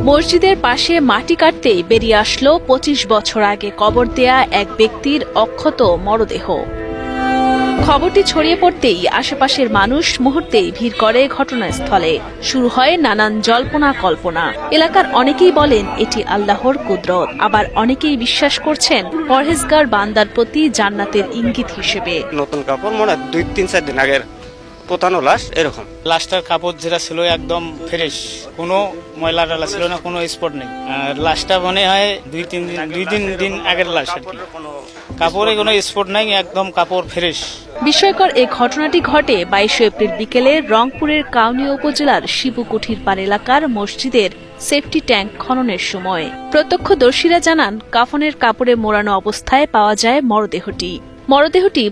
মসজিদের পাশে মাটি কাটতেই বেরিয়ে আসলো ২৫ বছর আগে কবর দেয়া এক ব্যক্তির অক্ষত মরদেহ। খবরটি ছড়িয়ে পড়তেই আশেপাশের মানুষ মুহূর্তেই ভিড় করে ঘটনাস্থলে। শুরু হয় নানান জল্পনা কল্পনা। এলাকার অনেকেই বলেন এটি আল্লাহর কুদরত, আবার অনেকেই বিশ্বাস করছেন পরহেজগার বান্দার প্রতি জান্নাতের ইঙ্গিত হিসেবে। নতুন কাপড় মনে ২-৩-৪ দিন আগের পোতানো লাশ, এরকম লাশটার কাপড় যেটা ছিল একদম ফ্রেশ, কোনো ময়লা টালা ছিল না, কোনো স্পট নেই। আর লাশটা মনে হয় ২-৩ দিন আগের লাশ আর কি। কাপড়ে কোনো স্পট নাই, একদম কাপড় ফ্রেশ। বিস্ময়কর এই ঘটনাটি ঘটে ২২ এপ্রিল বিকেলে রংপুরের কাউনিয়া উপজেলার শিবুকুঠির পাড় এলাকার মসজিদের সেফটি ট্যাঙ্ক খননের সময়। প্রত্যক্ষদর্শীরা জানান, কাফনের কাপড়ে মোড়ানো অবস্থায় পাওয়া যায় মরদেহটি।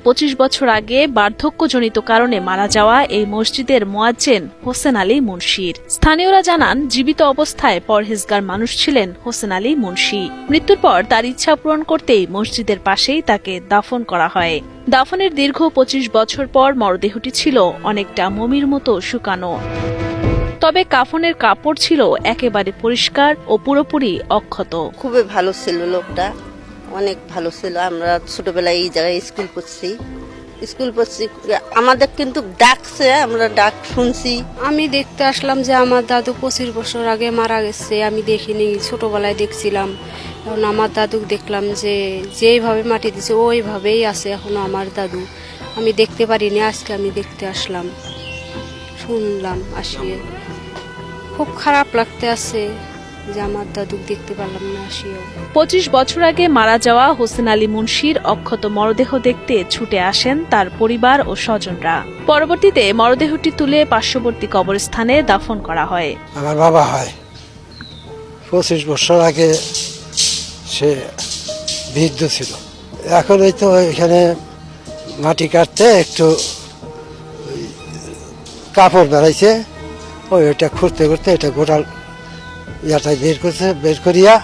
২৫ বছর আগে বার্ধক্যজনিত কারণে মারা যাওয়া এই মসজিদের মুয়াজ্জিন হোসেন আলী মুন্সির। স্থানীয়রা জানান, জীবিত অবস্থায় পরহেজগার মানুষ ছিলেন হোসেন আলী মুন্সি। মৃত্যুর পর তার ইচ্ছা পূরণ করতেই মসজিদের পাশেই তাকে দাফন করা হয়। দাফনের দীর্ঘ ২৫ বছর পর মরদেহটি ছিল অনেকটা মমির মতো শুকানো। তবে কাফনের কাপড় ছিল একেবারে পরিষ্কার ও পুরোপুরি অক্ষত। খুবই ভালো ছিল লোকটা, অনেক ভালো ছিল। আমরা ছোটবেলায় এই জায়গায় স্কুল পড়ছি, আমাদের কিন্তু ডাকছে, আমরা ডাক শুনছি। আমি দেখতে আসলাম যে আমার দাদু ২৫ বছর আগে মারা গেছে। আমি দেখিনি, ছোটবেলায় দেখছিলাম। এখন আমার দাদু দেখলাম যে যেইভাবে মাটি দিছে ওইভাবেই আছে এখনো আমার দাদু। আমি দেখতে পারিনি, আজকে আমি দেখতে আসলাম, শুনলাম আসিয়ে। খুব খারাপ লাগতে আছে যে আমার দাদু দেখতে পারলাম না আসিও। ২৫ বছর আগে মারা যাওয়া হোসেন আলী মুন্সির অক্ষত মরদেহ দেখতে ছুটে আসেন তার পরিবার ও স্বজনরা। পরবর্তীতে মরদেহটি তুলে পার্শ্ববর্তী কবরস্থানে দাফন করা হয়। আমার বাবা হয় ২৫ বছর আগে, সে বৃদ্ধ ছিল। এখন এই তো এখানে মাটি কাটতে একটু কাপড় বেড়াইছে, ওইটা খুঁড়তে করতে এটা গোটাল ইয়াটাই বের করিয়া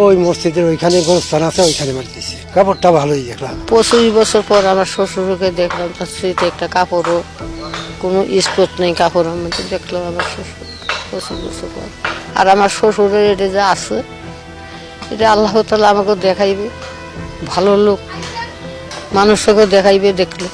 ওই মসজিদের ওইখানে গোরস্থান আছে, ওইখানে মারি দিয়েছে। কাপড়টা ভালোই দেখলাম। ২৫ বছর পর আমার শ্বশুরকে দেখলাম, তার স্মৃতি একটা কাপড়ও কোনো স্পট নেই কাপড়ের মধ্যে, দেখলাম আমার শ্বশুর ২৫ বছর পর। আর আমার শ্বশুরের এটা যা আছে, এটা আল্লাহ তাআলা আমাকে দেখাইবে, ভালো লোক মানুষকে দেখাইবে। দেখলে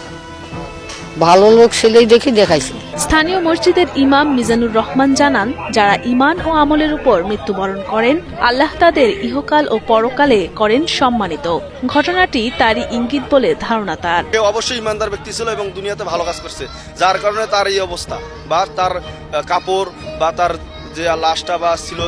ভালো লোক ছেলেই দেখি দেখাইছে। স্থানীয় মসজিদের ইমাম মিজানুর রহমান জানান, যারা ঈমান ও আমলের উপর মৃত্যুবরণ করেন, আল্লাহ তাদের ইহকাল ও পরকালে করেন সম্মানিত। ঘটনাটি তারই ইঙ্গিত বলে ধারণা তার। অবশ্যই ইমানদার ব্যক্তি ছিল এবং দুনিয়াতে ভালো কাজ করছে, যার কারণে তার এই অবস্থা, বা তার কাপড় বা তার যে লাশটা বা ছিল